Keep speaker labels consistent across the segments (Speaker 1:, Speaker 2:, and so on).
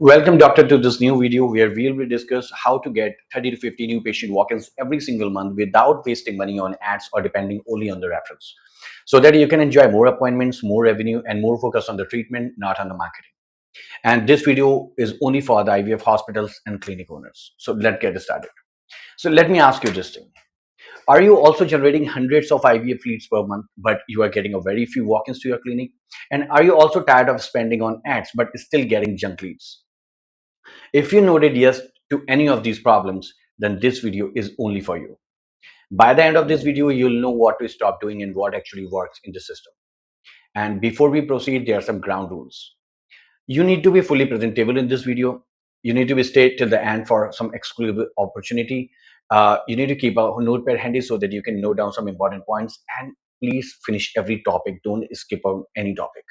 Speaker 1: Welcome, doctor, to this new video where we will discuss how to get 30 to 50 new patient walk-ins every single month without wasting money on ads or depending only on the referrals, so that you can enjoy more appointments, more revenue, and more focus on the treatment, not on the marketing. And this video is only for the IVF hospitals and clinic owners. So let's get started. So let me ask you this thing. Are you also generating hundreds of IVF leads per month, but you are getting a very few walk-ins to your clinic? And are you also tired of spending on ads, but still getting junk leads? If you noted yes to any of these problems, then this video is only for you. By the end of this video, you'll know what to stop doing and what actually works in the system. And before we proceed, there are some ground rules. You need to be fully presentable in this video. You need to be stay till the end for some exclusive opportunity. You need to keep a notepad handy so that you can note down some important points, and please finish every topic. Don't skip on any topic.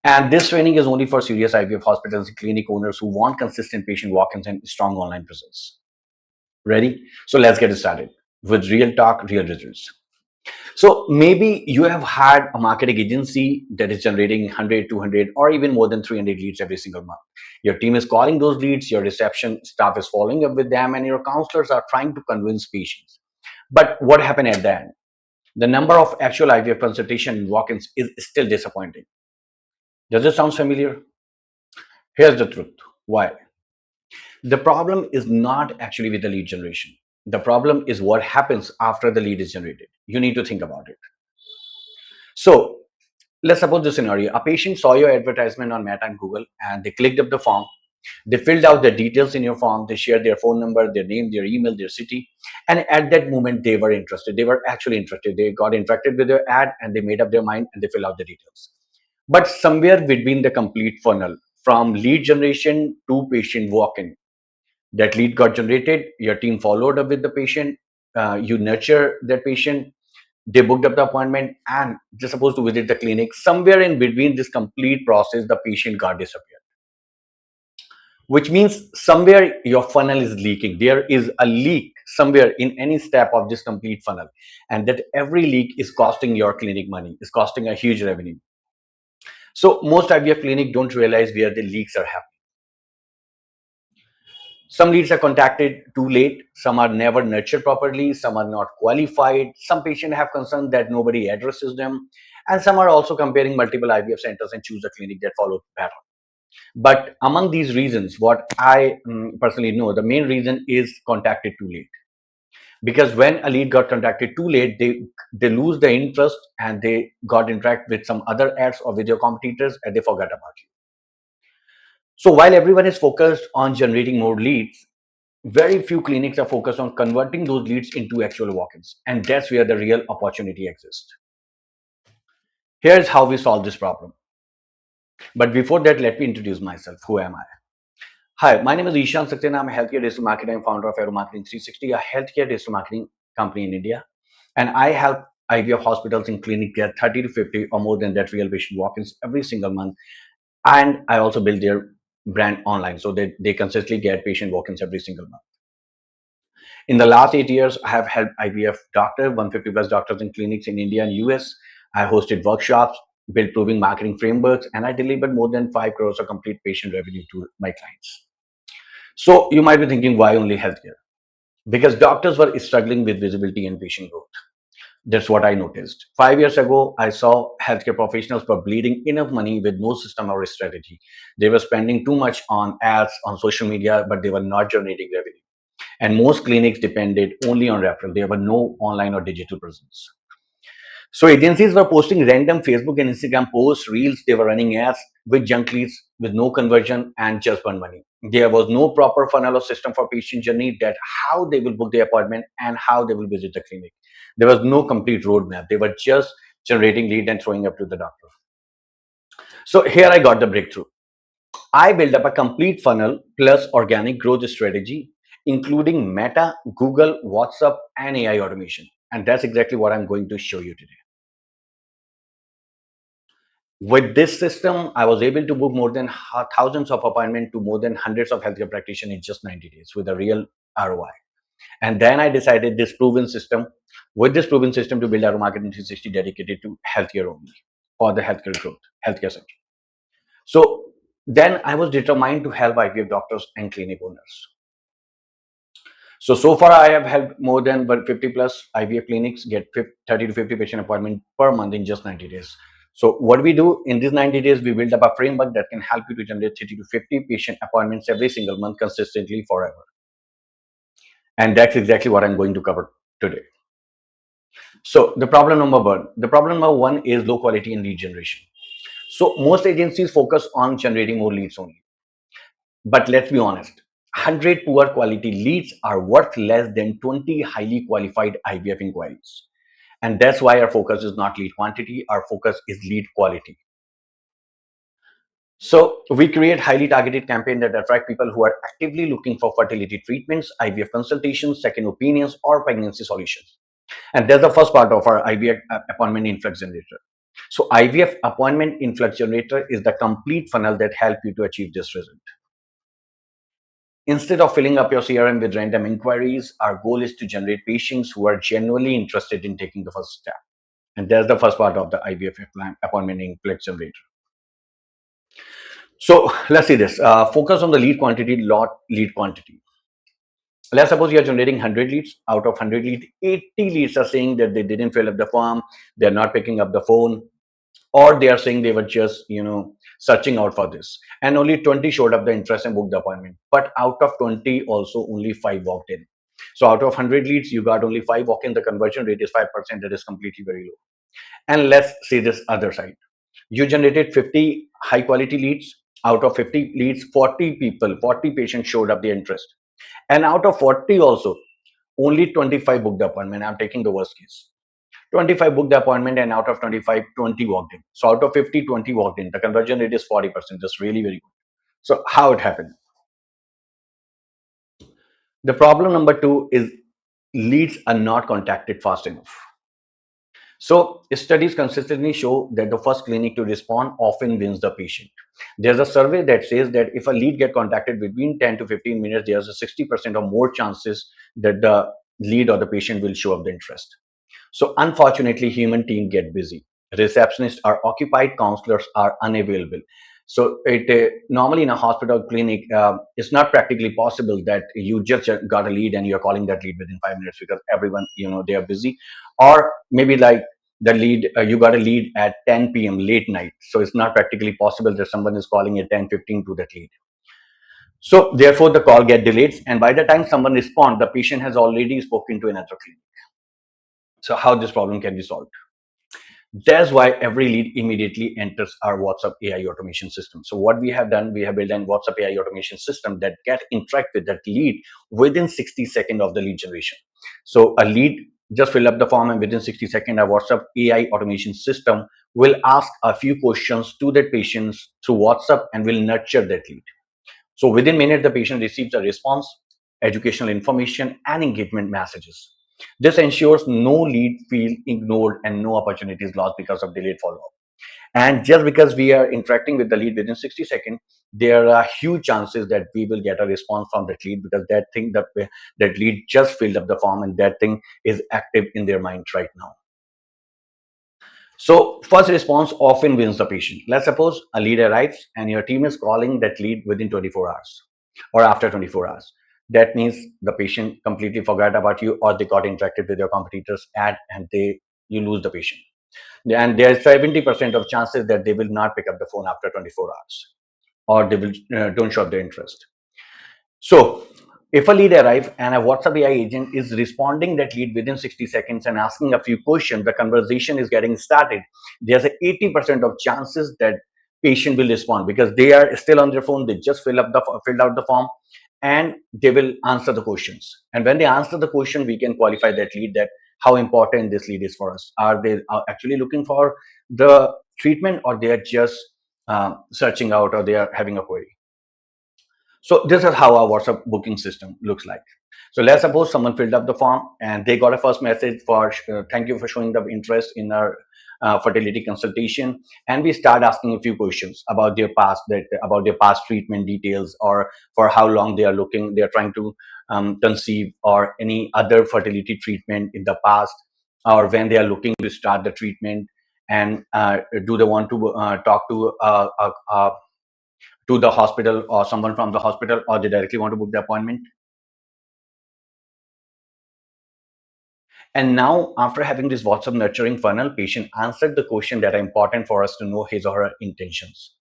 Speaker 1: And this training is only for serious IVF hospitals and clinic owners who want consistent patient walk-ins and strong online presence. Ready? So let's get started with real talk, real results. So maybe you have had a marketing agency that is generating 100, 200, or even more than 300 leads every single month. Your team is calling those leads, your reception staff is following up with them, and your counselors are trying to convince patients. But what happened at the end? The number of actual IVF consultation and walk-ins is still disappointing. Does it sound familiar? Here's the truth. Why? The problem is not actually with the lead generation. The problem is what happens after the lead is generated. You need to think about it. So let's suppose the scenario. A patient saw your advertisement on Meta and Google and they clicked up the form. They filled out the details in your form. They shared their phone number, their name, their email, their city. And at that moment, they were interested. They were actually interested. They got infected with your ad and they made up their mind and they filled out the details. But somewhere between the complete funnel, from lead generation to patient walk-in, that lead got generated, your team followed up with the patient, you nurture that patient, they booked up the appointment, and they're supposed to visit the clinic. Somewhere in between this complete process, the patient got disappeared. Which means somewhere your funnel is leaking. There is a leak somewhere in any step of this complete funnel. And that every leak is costing your clinic money, is costing a huge revenue. So most IVF clinics don't realize where the leaks are happening. Some leads are contacted too late, some are never nurtured properly, some are not qualified, some patients have concern that nobody addresses them, and some are also comparing multiple IVF centers and choose a clinic that follows better. But among these reasons, what I personally know, the main reason is contacted too late. Because when a lead got contacted too late, they lose the interest and they got interact with some other ads or with your competitors and they forgot about you. So while everyone is focused on generating more leads, very few clinics are focused on converting those leads into actual walk-ins. And that's where the real opportunity exists. Here's how we solve this problem. But before that, let me introduce myself. Who am I? Hi, my name is Ishan Saxena. I'm a healthcare digital marketer and founder of Aero Marketing 360, a healthcare digital marketing company in India. And I help IVF hospitals and clinics get 30 to 50 or more than that real patient walk-ins every single month. And I also build their brand online so that they consistently get patient walk-ins every single month. In the last 8 years, I have helped IVF doctors, 150 plus doctors in clinics in India and US. I hosted workshops, built proving marketing frameworks, and I delivered more than 5 crores of complete patient revenue to my clients. So you might be thinking, why only healthcare? Because doctors were struggling with visibility and patient growth. That's what I noticed. 5 years ago, I saw healthcare professionals were bleeding enough money with no system or strategy. They were spending too much on ads on social media, but they were not generating revenue. And most clinics depended only on referral. There were no online or digital presence. So agencies were posting random Facebook and Instagram posts, reels. They were running ads with junk leads, with no conversion, and just burn money. There was no proper funnel or system for patient journey, that how they will book the appointment and how they will visit the clinic. There was no complete roadmap. They were just generating lead and throwing up to the doctor. So here I got the breakthrough. I built up a complete funnel plus organic growth strategy, including Meta, Google, WhatsApp, and AI automation. And that's exactly what I'm going to show you today. With this system, I was able to book more than thousands of appointments to more than hundreds of healthcare practitioners in just 90 days with a real ROI. And then I decided this proven system, to build our marketing 360 dedicated to healthcare only, for the healthcare growth, healthcare sector. So Then I was determined to help IVF doctors and clinic owners. So far I have helped more than 50 plus IVF clinics get 30 to 50 patient appointment per month in just 90 days. So what we do in these 90 days, we build up a framework that can help you to generate 30 to 50 patient appointments every single month consistently forever. And that's exactly what I'm going to cover today. So the problem number one is low quality in lead generation. So most agencies focus on generating more leads only. But let's be honest, 100 poor quality leads are worth less than 20 highly qualified IVF inquiries. And that's why our focus is not lead quantity, our focus is lead quality. So we create highly targeted campaign that attract people who are actively looking for fertility treatments, IVF consultations, second opinions, or pregnancy solutions. And that's the first part of our IVF appointment influx generator. So IVF appointment influx generator is the complete funnel that helps you to achieve this result. Instead of filling up your CRM with random inquiries, our goal is to generate patients who are genuinely interested in taking the first step. And that's the first part of the IVF appointment influx generator. So let's see this. Focus on the lead quantity, lot lead quantity. Let's suppose you're generating 100 leads. Out of 100 leads, 80 leads are saying that they didn't fill up the form, they're not picking up the phone, or they are saying they were just searching out for this, and only 20 showed up the interest and booked the appointment. But out of 20 also only 5 walked in. So out of 100 leads you got only 5 walk in. The conversion rate is 5%. That is completely very low. And let's see this other side. You generated 50 high quality leads. Out of 50 leads, 40 patients showed up the interest, and out of 40 also only 25 booked the appointment. I'm taking the worst case. 25 booked the appointment, and out of 25, 20 walked in. So out of 50, 20 walked in. The conversion rate is 40%. That's really very good. So how it happened? The problem number two is leads are not contacted fast enough. So studies consistently show that the first clinic to respond often wins the patient. There's a survey that says that if a lead get contacted between 10 to 15 minutes, there's a 60% or more chances that the lead or the patient will show up the interest. So unfortunately, human team get busy. Receptionists are occupied, counselors are unavailable. So it normally in a hospital clinic, it's not practically possible that you just got a lead and you're calling that lead within 5 minutes, because everyone they are busy, or maybe like the lead you got a lead at 10 p.m. late night. So it's not practically possible that someone is calling at 10:15 to that lead. So therefore, the call get delayed, and by the time someone responds, the patient has already spoken to another clinic. So how this problem can be solved? That's why every lead immediately enters our WhatsApp AI automation system. So what we have done, we have built an WhatsApp AI automation system that can interact with that lead within 60 seconds of the lead generation. So a lead just fill up the form, and within 60 seconds, our WhatsApp AI automation system will ask a few questions to that patient through WhatsApp and will nurture that lead. So within minutes, the patient receives a response, educational information, and engagement messages. This ensures no lead feel ignored and no opportunities lost because of delayed follow-up. And just because we are interacting with the lead within 60 seconds, there are huge chances that we will get a response from that lead, because that lead just filled up the form and that thing is active in their mind right now. So first response often wins the patient. Let's suppose a lead arrives and your team is calling that lead within 24 hours or after 24 hours. That means the patient completely forgot about you, or they got interacted with your competitors ad and you lose the patient. And there's 70% of chances that they will not pick up the phone after 24 hours, or they will don't show their interest. So if a lead arrives and a WhatsApp AI agent is responding that lead within 60 seconds and asking a few questions, the conversation is getting started, there's a 80% of chances that patient will respond, because they are still on their phone. They just filled out the form, and they will answer the questions. And when they answer the question, we can qualify that lead, that how important this lead is for us. Are they actually looking for the treatment, or they are just searching out, or they are having a query? So this is how our WhatsApp booking system looks like. So let's suppose someone filled up the form and they got a first message for thank you for showing the interest in our fertility consultation, and we start asking a few questions about about their past treatment details, or for how long they are trying to conceive, or any other fertility treatment in the past, or when they are looking to start the treatment, and do they want to talk to the hospital or someone from the hospital, or they directly want to book the appointment. And now, after having this WhatsApp nurturing funnel, patient answered the question that are important for us to know his or her intentions.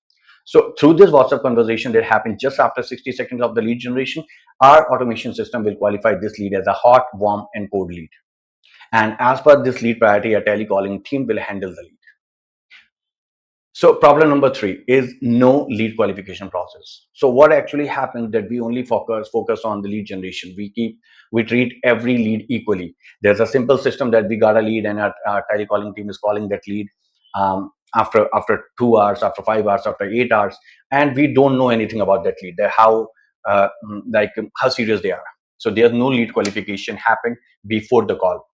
Speaker 1: So through this WhatsApp conversation that happened just after 60 seconds of the lead generation, our automation system will qualify this lead as a hot, warm, and cold lead. And as per this lead priority, a telecalling team will handle the lead. So problem number three is no lead qualification process. So what actually happens that we only focus on the lead generation. We treat every lead equally. There's a simple system that we got a lead and our telecalling team is calling that lead after 2 hours, after 5 hours, after 8 hours, and we don't know anything about that lead. How serious they are. So there's no lead qualification happen before the call.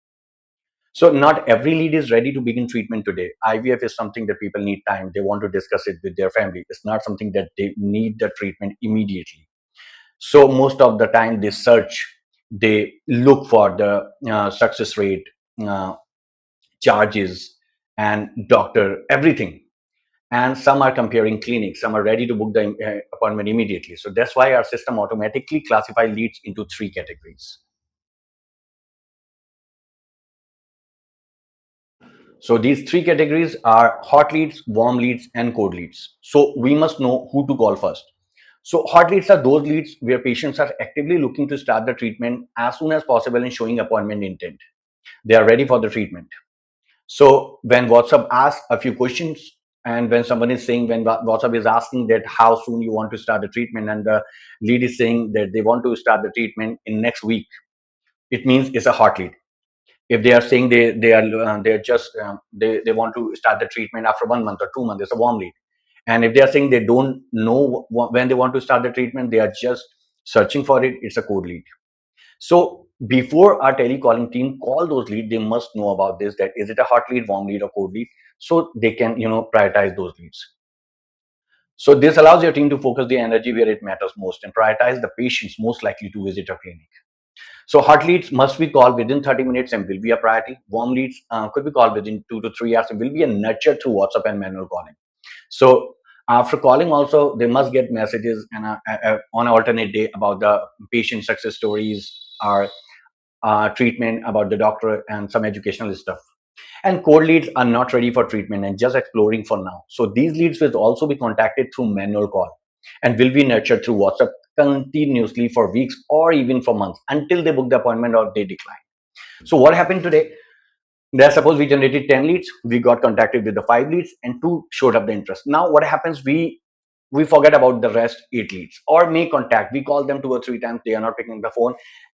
Speaker 1: So not every lead is ready to begin treatment today. IVF is something that people need time. They want to discuss it with their family. It's not something that they need the treatment immediately. So most of the time they search, they look for the success rate, uh, charges, and doctor, everything. And some are comparing clinics. Some are ready to book the appointment immediately. So that's why our system automatically classifies leads into three categories. So these three categories are hot leads, warm leads, and cold leads. So we must know who to call first. So hot leads are those leads where patients are actively looking to start the treatment as soon as possible and showing appointment intent. They are ready for the treatment. So when WhatsApp asks a few questions, and when someone is saying, when WhatsApp is asking that how soon you want to start the treatment, and the lead is saying that they want to start the treatment in next week, it means it's a hot lead. If they are saying they're just they want to start the treatment after 1 month or 2 months, it's a warm lead. And if they are saying they don't know when they want to start the treatment, they are just searching for it, it's a cold lead. So before our telecalling team call those leads, they must know about this, that is it a hot lead, warm lead, or cold lead, so they can prioritize those leads. So this allows your team to focus the energy where it matters most and prioritize the patients most likely to visit a clinic. So hot leads must be called within 30 minutes and will be a priority. Warm leads could be called within 2 to 3 hours and will be a nurture through WhatsApp and manual calling. So after calling also, they must get messages and on an alternate day about the patient success stories or treatment, about the doctor, and some educational stuff. And cold leads are not ready for treatment and just exploring for now. So these leads will also be contacted through manual call and will be nurtured through WhatsApp continuously for weeks or even for months until they book the appointment or they decline. So what happened today? Let's suppose we generated 10 leads, we got contacted with the 5 leads, and 2 showed up the interest. Now what happens? We forget about the rest 8 leads or make contact. We call them 2 or 3 times, they are not picking the phone,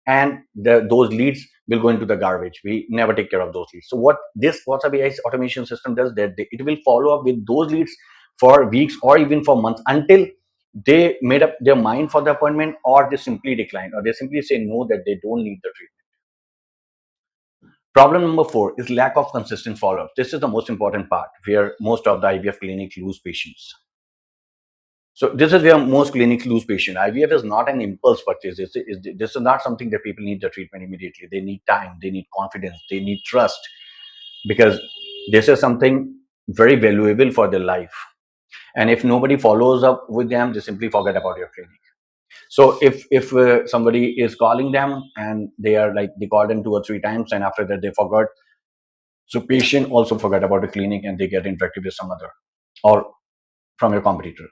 Speaker 1: and those leads will go into the garbage. We never take care of those leads. So what this WhatsApp AI automation system does, that it will follow up with those leads for weeks or even for months until they made up their mind for the appointment, or they simply decline, or they simply say no, that they don't need the treatment. Problem number 4 is lack of consistent follow-up. This is the most important part where most of the IVF clinics lose patients. So this is where most clinics lose patients. IVF is not an impulse purchase. This is not something that people need the treatment immediately. They need time, they need confidence, they need trust, because this is something very valuable for their life. And if nobody follows up with them, they simply forget about your clinic. So if somebody is calling them and they call them 2 or 3 times and after that they forgot, so patient also forget about the clinic and they get interactive with some other or from your competitor.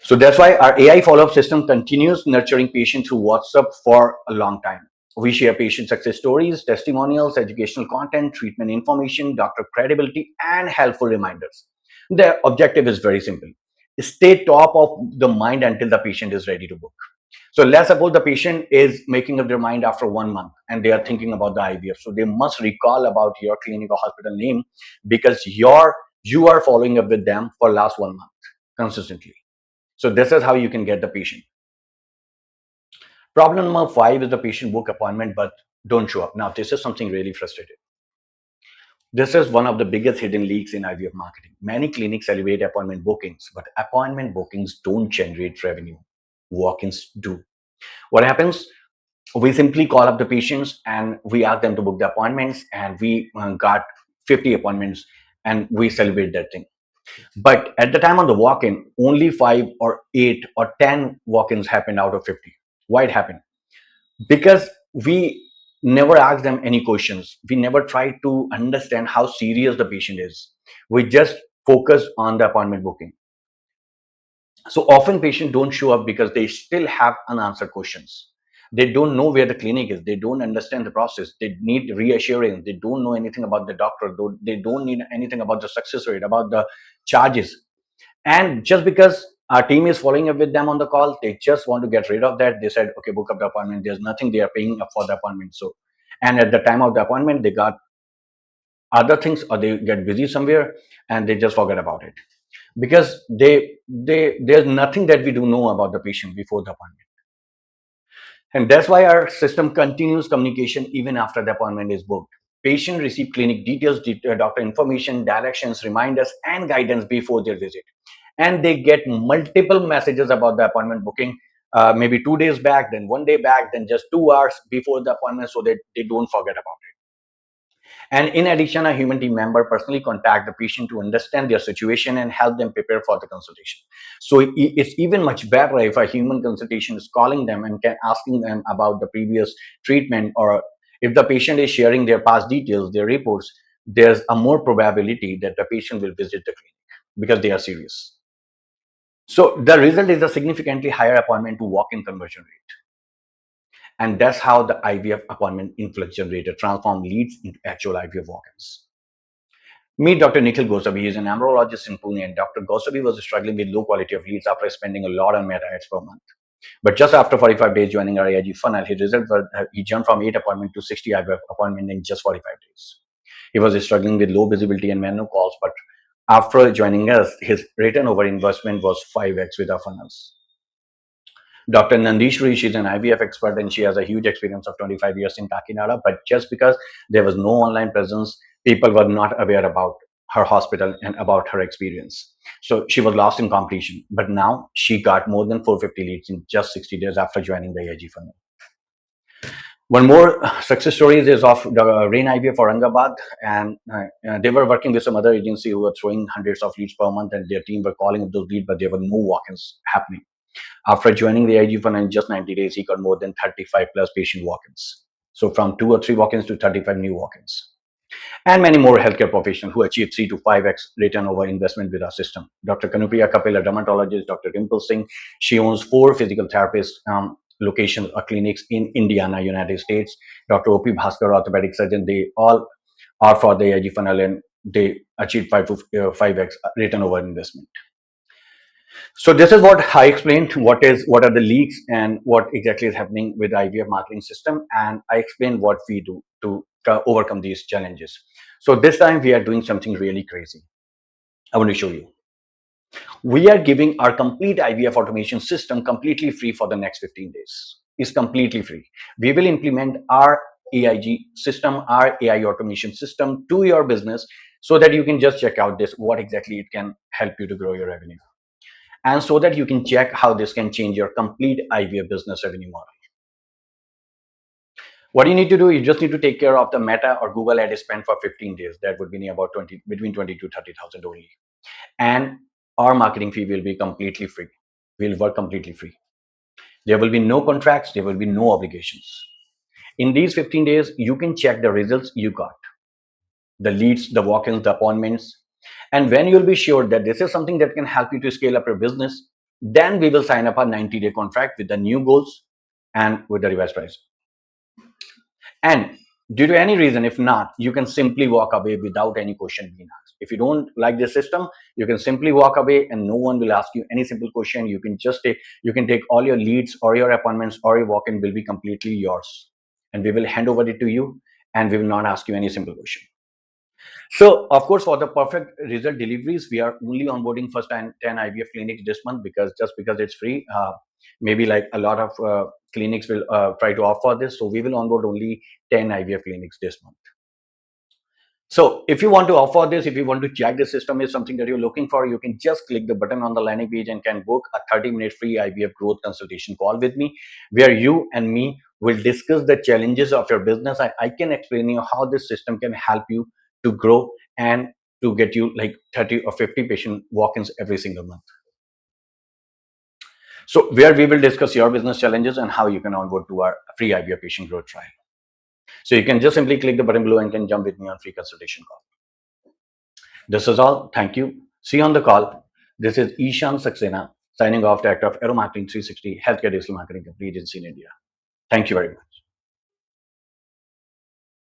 Speaker 1: So that's why our AI follow-up system continues nurturing patients through WhatsApp for a long time. We share patient success stories, testimonials, educational content, treatment information, doctor credibility, and helpful reminders. The objective is very simple. Stay top of the mind until the patient is ready to book. So let's suppose the patient is making up their mind after 1 month and they are thinking about the IVF. So they must recall about your clinic or hospital name, because you are following up with them for last 1 month consistently. So this is how you can get the patient. Problem number 5 is the patient book appointment but don't show up. Now this is something really frustrating. This is one of the biggest hidden leaks in IVF marketing. Many clinics celebrate appointment bookings, but appointment bookings don't generate revenue. Walk-ins do. What happens? We simply call up the patients and we ask them to book the appointments, and we got 50 appointments and we celebrate that thing. But at the time of the walk-in, only 5 or 8 or 10 walk-ins happened out of 50. Why it happened? Because we never asked them any questions. We never tried to understand how serious the patient is. We just focus on the appointment booking. So often patients don't show up because they still have unanswered questions. They don't know where the clinic is. They don't understand the process. They need reassurance. They don't know anything about the doctor. They don't need anything about the success rate, about the charges. And just because our team is following up with them on the call, they just want to get rid of that. They said, okay, book up the appointment. There's nothing they are paying up for the appointment. So, and at the time of the appointment, they got other things or they get busy somewhere and they just forget about it because there's nothing that we do know about the patient before the appointment. And that's why our system continues communication even after the appointment is booked. Patient receive clinic details, doctor information, directions, reminders, and guidance before their visit. And they get multiple messages about the appointment booking, maybe 2 days back, then 1 day back, then just 2 hours before the appointment, so that they don't forget about it. And in addition, a human team member personally contact the patient to understand their situation and help them prepare for the consultation. So it's even much better if a human consultation is calling them and asking them about the previous treatment, or if the patient is sharing their past details, their reports, there's a more probability that the patient will visit the clinic because they are serious. So the result is a significantly higher appointment to walk-in conversion rate. And that's how the IVF appointment influx generator transform leads into actual IVF walk-ins. Meet Dr. Nikhil Gosabi. He is an embryologist in Pune, and Dr. Gosabi was struggling with low quality of leads after spending a lot on meta ads per month. But just after 45 days joining our AIG funnel, he jumped from 8 appointments to 60 IVF appointments in just 45 days. He was struggling with low visibility and menu calls, but after joining us, his return over investment was 5x with our funnels. Dr. Nandishri, she's an IVF expert and she has a huge experience of 25 years in Kakinada. But just because there was no online presence, people were not aware about her hospital and about her experience. So she was lost in competition. But now she got more than 450 leads in just 60 days after joining the AIG funnel. One more success story is of the Rain IVF for Aurangabad, and they were working with some other agency who were throwing hundreds of leads per month, and their team were calling up those leads, but there were no walk-ins happening. After joining the IG fund in just 90 days, he got more than 35 plus patient walk-ins. So from 2 or 3 walk-ins to 35 new walk-ins. And many more healthcare professionals who achieved 3 to 5x return over investment with our system. Dr. Kanupriya Kapil, a dermatologist, Dr. Dimple Singh, she owns 4 physical therapist locations or clinics in Indiana, United States. Dr. OP Bhaskar, orthopedic surgeon, they all are for the IG funnel and they achieved 5x return over investment. So this is what I explained. What are the leaks and what exactly is happening with the IVF marketing system, and I explained what we do to overcome these challenges. So this time we are doing something really crazy. I want to show you. We are giving our complete IVF automation system completely free for the next 15 days. It's completely free. We will implement our AIG system, our AI automation system to your business so that you can just check out this, what exactly it can help you to grow your revenue. And so that you can check how this can change your complete IVF business revenue model. What you need to do, you just need to take care of the Meta or Google ad spend for 15 days. That would be about between 20 to 30,000 only. And our marketing fee will be completely free. We'll work completely free. There will be no contracts. There will be no obligations. In these 15 days, you can check the results you got, the leads, the walk-ins, the appointments. And when you'll be sure that this is something that can help you to scale up your business, then we will sign up a 90-day contract with the new goals and with the revised price. And due to any reason, if not, you can simply walk away without any question being asked. If you don't like this system, you can simply walk away and no one will ask you any simple question. You can take all your leads or your appointments or your walk-in will be completely yours. And we will hand over it to you and we will not ask you any simple question. So, of course, for the perfect result deliveries, we are only onboarding first 10 IVF clinics this month because it's free. Maybe like a lot of clinics will try to offer this. So we will onboard only 10 IVF clinics this month. So if you want to offer this, if you want to check the system is something that you're looking for, you can just click the button on the landing page and can book a 30-minute free IVF growth consultation call with me, where you and me will discuss the challenges of your business. I can explain you how this system can help you to grow and to get you like 30 or 50 patient walk-ins every single month. So where we will discuss your business challenges and how you can onboard to our free IVF patient growth trial. So you can just simply click the button below and can jump with me on free consultation call. This is all. Thank you. See you on the call. This is Ishan Saxena signing off, Director of Aero Marketing 360 Healthcare Digital Marketing Company Agency in India. Thank you very much.